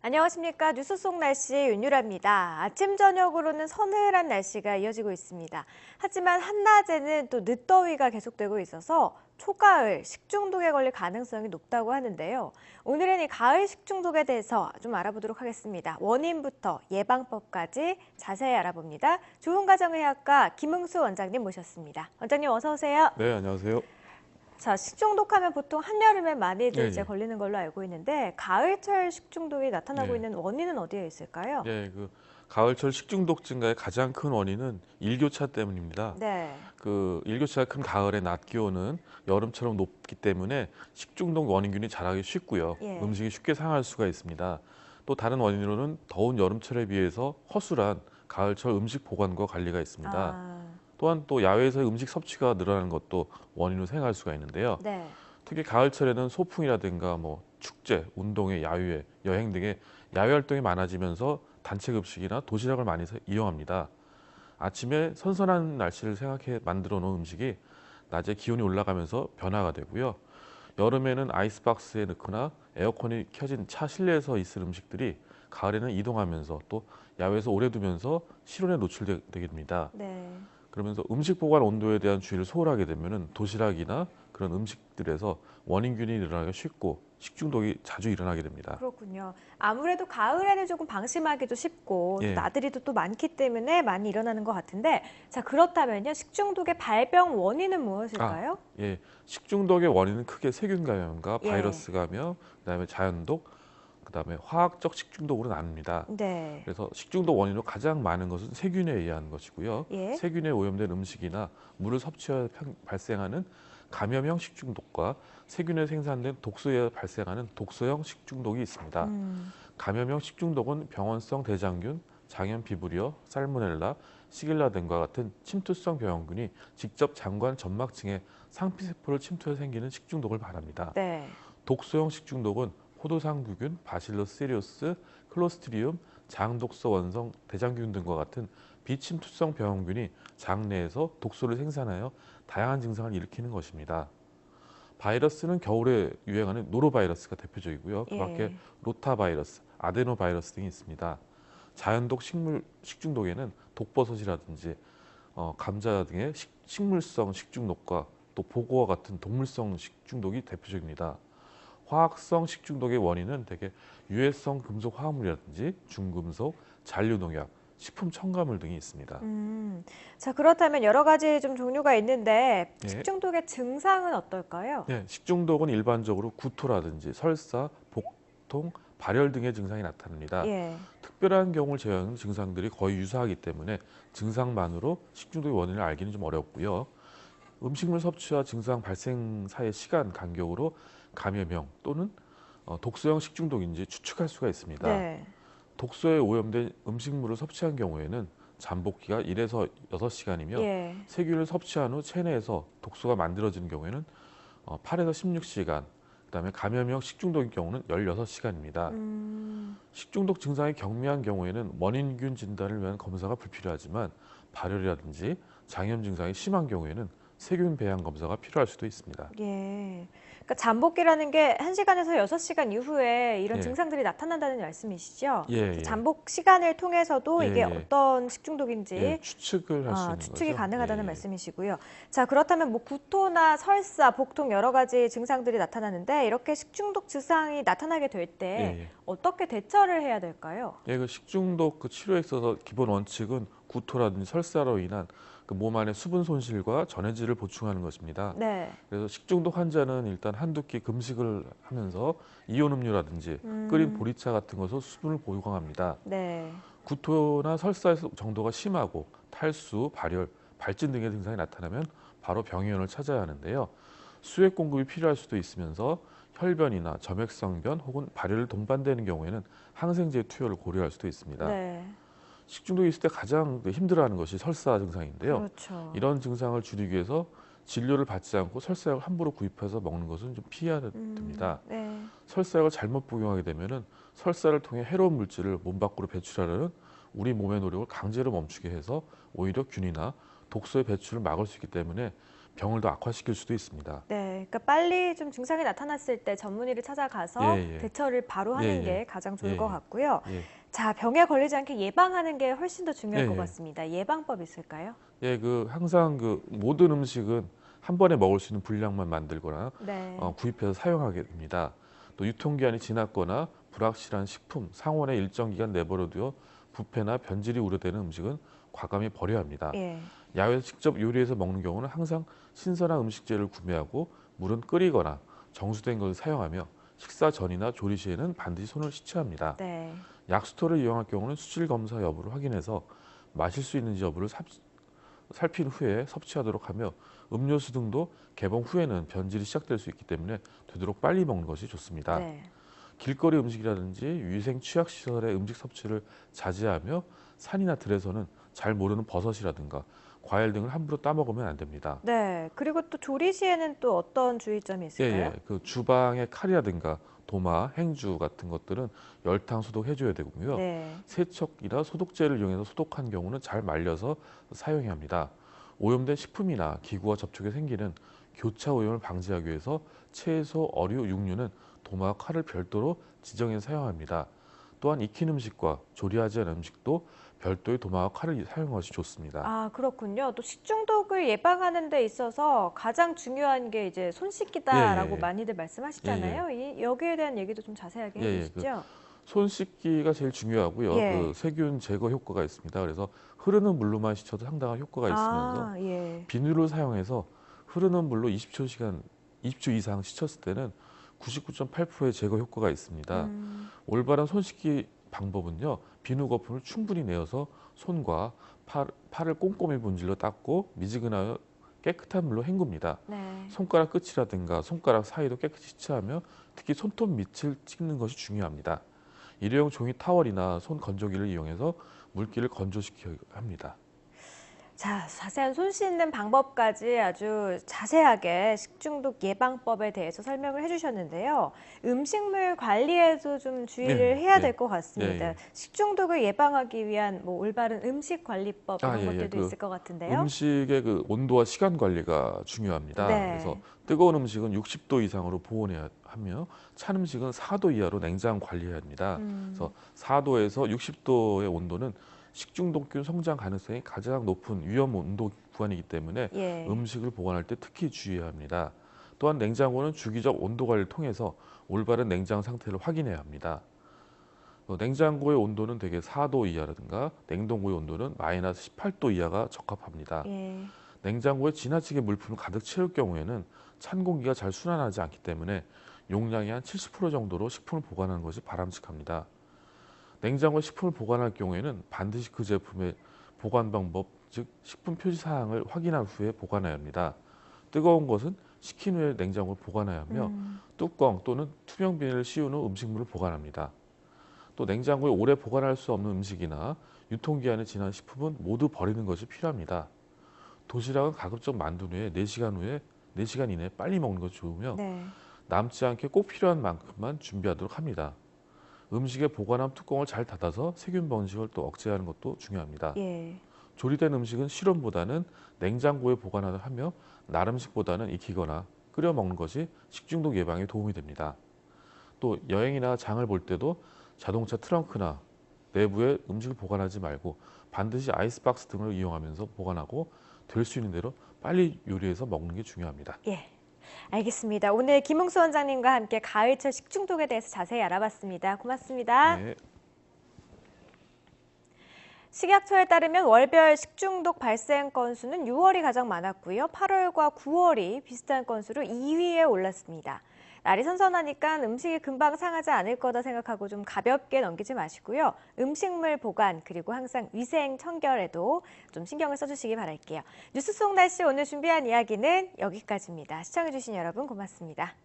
안녕하십니까. 뉴스 속 날씨 윤유라입니다. 아침 저녁으로는 서늘한 날씨가 이어지고 있습니다. 하지만 한낮에는 또 늦더위가 계속되고 있어서 초가을 식중독에 걸릴 가능성이 높다고 하는데요. 오늘은 이 가을 식중독에 대해서 좀 알아보도록 하겠습니다. 원인부터 예방법까지 자세히 알아봅니다. 좋은가정의학과 김응수 원장님 모셨습니다. 원장님 어서 오세요. 네, 안녕하세요. 자, 식중독하면 보통 한여름에 많이들 예, 이제 예. 걸리는 걸로 알고 있는데 가을철 식중독이 나타나고 예. 있는 원인은 어디에 있을까요? 예, 가을철 식중독 증가의 가장 큰 원인은 일교차 때문입니다. 네. 일교차가 큰 가을의 낮 기온은 여름처럼 높기 때문에 식중독 원인균이 자라기 쉽고요. 예. 음식이 쉽게 상할 수가 있습니다. 또 다른 원인으로는 더운 여름철에 비해서 허술한 가을철 음식 보관과 관리가 있습니다. 아, 또한 또 야외에서의 음식 섭취가 늘어나는 것도 원인으로 생각할 수가 있는데요. 네. 특히 가을철에는 소풍이라든가 축제, 운동회, 야유회, 여행 등의 야외 활동이 많아지면서 단체 급식이나 도시락을 많이 이용합니다. 아침에 선선한 날씨를 생각해 만들어 놓은 음식이 낮에 기온이 올라가면서 변화가 되고요. 여름에는 아이스박스에 넣거나 에어컨이 켜진 차 실내에서 있을 음식들이 가을에는 이동하면서 또 야외에서 오래 두면서 실온에 노출되게 됩니다. 네. 그러면서 음식 보관 온도에 대한 주의를 소홀하게 되면은 도시락이나 그런 음식들에서 원인균이 늘어나기가 쉽고 식중독이 자주 일어나게 됩니다. 그렇군요. 아무래도 가을에는 조금 방심하기도 쉽고 또 예. 나들이도 또 많기 때문에 많이 일어나는 것 같은데 자, 그렇다면요. 식중독의 발병 원인은 아, 무엇일까요? 예. 식중독의 원인은 크게 세균 감염과 예. 바이러스 감염, 그다음에 자연독, 그다음에 화학적 식중독으로 나눕니다. 네. 그래서 식중독 원인으로 가장 많은 것은 세균에 의한 것이고요. 예. 세균에 오염된 음식이나 물을 섭취하여 발생하는 감염형 식중독과 세균에 생산된 독소에 의해 발생하는 독소형 식중독이 있습니다. 음. 감염형 식중독은 병원성 대장균, 장염 비브리오, 살모넬라, 시길라 등과 같은 침투성 병원균이 직접 장관 점막층에 상피세포를 침투해 생기는 식중독을 말합니다. 네. 독소형 식중독은 포도상구균, 바실러스 세리오스, 클로스트리움, 장독소 원성 대장균 등과 같은 비침투성 병원균이 장내에서 독소를 생산하여 다양한 증상을 일으키는 것입니다. 바이러스는 겨울에 유행하는 노로바이러스가 대표적이고요. 그 밖에 예. 로타바이러스, 아데노바이러스 등이 있습니다. 자연독 식물 식중독에는 독버섯이라든지 감자 등의 식물성 식중독과 또 보고와 같은 동물성 식중독이 대표적입니다. 화학성 식중독의 원인은 대개 유해성 금속 화합물이라든지 중금속, 잔류농약, 식품 첨가물 등이 있습니다. 자, 그렇다면 여러 가지 좀 종류가 있는데 예. 식중독의 증상은 어떨까요? 네, 식중독은 일반적으로 구토라든지 설사, 복통, 발열 등의 증상이 나타납니다. 예. 특별한 경우를 제외하는 증상들이 거의 유사하기 때문에 증상만으로 식중독의 원인을 알기는 좀 어렵고요. 음식물 섭취와 증상 발생 사이의 시간 간격으로 감염형 또는 독소형 식중독인지 추측할 수가 있습니다. 네. 독소에 오염된 음식물을 섭취한 경우에는 잠복기가 1에서 6시간이며 예. 세균을 섭취한 후 체내에서 독소가 만들어지는 경우에는 8에서 16시간, 그다음에 감염형 식중독인 경우는 16시간입니다. 식중독 증상이 경미한 경우에는 원인균 진단을 위한 검사가 불필요하지만 발열이라든지 장염 증상이 심한 경우에는 세균 배양 검사가 필요할 수도 있습니다. 예. 그러니까 잠복기라는 게 1시간에서 6시간 이후에 이런 예, 증상들이 나타난다는 말씀이시죠? 예, 그래서 예, 잠복 시간을 통해서도 예, 이게 예, 어떤 예, 식중독인지 추측을 할 수 있는 추측이 거죠. 가능하다는 예, 말씀이시고요. 자, 그렇다면 뭐 구토나 설사, 복통 여러 가지 증상들이 나타나는데 이렇게 식중독 증상이 나타나게 될 예, 때 예. 어떻게 대처를 해야 될까요? 예, 식중독 치료에 있어서 기본 원칙은 구토라든지 설사로 인한 몸 안의 수분 손실과 전해질을 보충하는 것입니다. 네. 그래서 식중독 환자는 일단 한두 끼 금식을 하면서 이온 음료라든지 끓인 음, 보리차 같은 것으로 수분을 보강합니다. 네. 구토나 설사의 정도가 심하고 탈수, 발열, 발진 등의 증상이 나타나면 바로 병의원을 찾아야 하는데요. 수액 공급이 필요할 수도 있으면서 혈변이나 점액성변 혹은 발열을 동반되는 경우에는 항생제 투여를 고려할 수도 있습니다. 네. 식중독이 있을 때 가장 힘들어하는 것이 설사 증상인데요. 그렇죠. 이런 증상을 줄이기 위해서 진료를 받지 않고 설사약을 함부로 구입해서 먹는 것은 좀 피해야 됩니다. 네. 설사약을 잘못 복용하게 되면은 설사를 통해 해로운 물질을 몸 밖으로 배출하려는 우리 몸의 노력을 강제로 멈추게 해서 오히려 균이나 독소의 배출을 막을 수 있기 때문에 병을 더 악화시킬 수도 있습니다. 네, 그러니까 빨리 좀 증상이 나타났을 때 전문의를 찾아가서 예, 예. 대처를 바로 예, 하는 예. 게 가장 좋을 예, 것 예. 같고요. 예. 자, 병에 걸리지 않게 예방하는 게 훨씬 더 예, 중요할 것 예. 같습니다. 예방법 있을까요? 예, 항상 모든 음식은 한 번에 먹을 수 있는 분량만 만들거나 네. 구입해서 사용하게 됩니다. 또 유통기한이 지났거나 불확실한 식품, 상온에 일정 기간 내버려두어 부패나 변질이 우려되는 음식은 과감히 버려야 합니다. 예. 야외에서 직접 요리해서 먹는 경우는 항상 신선한 음식재를 구매하고 물은 끓이거나 정수된 것을 사용하며 식사 전이나 조리 시에는 반드시 손을 씻어야 합니다. 네. 약수터를 이용할 경우는 수질 검사 여부를 확인해서 마실 수 있는지 여부를 살핀 후에 섭취하도록 하며 음료수 등도 개봉 후에는 변질이 시작될 수 있기 때문에 되도록 빨리 먹는 것이 좋습니다. 네. 길거리 음식이라든지 위생 취약 시설의 음식 섭취를 자제하며 산이나 들에서는 잘 모르는 버섯이라든가 과일 등을 함부로 따먹으면 안 됩니다. 네. 그리고 또 조리 시에는 또 어떤 주의점이 예, 있을까요? 예. 주방의 칼이라든가 도마, 행주 같은 것들은 열탕 소독해줘야 되고요. 네. 세척이나 소독제를 이용해서 소독한 경우는 잘 말려서 사용해야 합니다. 오염된 식품이나 기구와 접촉에 생기는 교차 오염을 방지하기 위해서 채소, 어류, 육류는 도마와 칼을 별도로 지정해서 사용합니다. 또한 익힌 음식과 조리하지 않은 음식도 별도의 도마와 칼을 사용하는 것이 좋습니다. 아, 그렇군요. 또 식중독을 예방하는 데 있어서 가장 중요한 게 이제 손 예, 씻기다라고 예, 많이들 말씀하시잖아요. 여기에 대한 얘기도 좀 자세하게 예, 예. 해주시죠. 손 씻기가 제일 중요하고요. 예. 세균 제거 효과가 있습니다. 그래서 흐르는 물로만 씻어도 상당한 효과가 있으면서 아, 예. 비누를 사용해서 흐르는 물로 20초 이상 씻었을 때는 99.8%의 제거 효과가 있습니다. 올바른 손 씻기 방법은요. 비누 거품을 충분히 내어서 손과 팔을 꼼꼼히 문질러 닦고 미지근하여 깨끗한 물로 헹굽니다. 네. 손가락 끝이라든가 손가락 사이도 깨끗이 씻어하며 특히 손톱 밑을 찍는 것이 중요합니다. 일회용 종이 타월이나 손 건조기를 이용해서 물기를 건조시켜야 합니다. 자, 자세한 손 씻는 방법까지 아주 자세하게 식중독 예방법에 대해서 설명을 해주셨는데요. 음식물 관리에도 좀 주의를 예, 해야 예. 될 것 같습니다. 예, 예. 식중독을 예방하기 위한 뭐 올바른 음식 관리법 이런 예, 예. 것들도 있을 것 같은데요. 음식의 온도와 시간 관리가 중요합니다. 네. 그래서 뜨거운 음식은 60도 이상으로 보온해야 하며 찬 음식은 4도 이하로 냉장 관리해야 합니다. 그래서 4도에서 60도의 온도는 식중독균 성장 가능성이 가장 높은 위험 온도 구간이기 때문에 예. 음식을 보관할 때 특히 주의해야 합니다. 또한 냉장고는 주기적 온도 관리를 통해서 올바른 냉장 상태를 확인해야 합니다. 냉장고의 온도는 대개 4도 이하라든가 냉동고의 온도는 마이너스 18도 이하가 적합합니다. 예. 냉장고에 지나치게 물품을 가득 채울 경우에는 찬 공기가 잘 순환하지 않기 때문에 용량의 한 70% 정도로 식품을 보관하는 것이 바람직합니다. 냉장고에 식품을 보관할 경우에는 반드시 그 제품의 보관 방법, 즉 식품 표지 사항을 확인한 후에 보관해야 합니다. 뜨거운 것은 식힌 후에 냉장고에 보관해야 하며 뚜껑 또는 투명 비닐을 씌운 후 음식물을 보관합니다. 또 냉장고에 오래 보관할 수 없는 음식이나 유통기한이 지난 식품은 모두 버리는 것이 필요합니다. 도시락은 가급적 만든 후에 4시간 이내에 빨리 먹는 것이 좋으며 네. 남지 않게 꼭 필요한 만큼만 준비하도록 합니다. 음식에 보관함 뚜껑을 잘 닫아서 세균 번식을 또 억제하는 것도 중요합니다. 예. 조리된 음식은 실온보다는 냉장고에 보관하며 날 음식보다는 익히거나 끓여 먹는 것이 식중독 예방에 도움이 됩니다. 또 여행이나 장을 볼 때도 자동차 트렁크나 내부에 음식을 보관하지 말고 반드시 아이스박스 등을 이용하면서 보관하고 될 수 있는 대로 빨리 요리해서 먹는 게 중요합니다. 예. 알겠습니다. 오늘 김웅수 원장님과 함께 가을철 식중독에 대해서 자세히 알아봤습니다. 고맙습니다. 네. 식약처에 따르면 월별 식중독 발생 건수는 6월이 가장 많았고요. 8월과 9월이 비슷한 건수로 2위에 올랐습니다. 날이 선선하니까 음식이 금방 상하지 않을 거다 생각하고 좀 가볍게 넘기지 마시고요. 음식물 보관 그리고 항상 위생 청결에도 좀 신경을 써주시기 바랄게요. 뉴스 속 날씨 오늘 준비한 이야기는 여기까지입니다. 시청해주신 여러분 고맙습니다.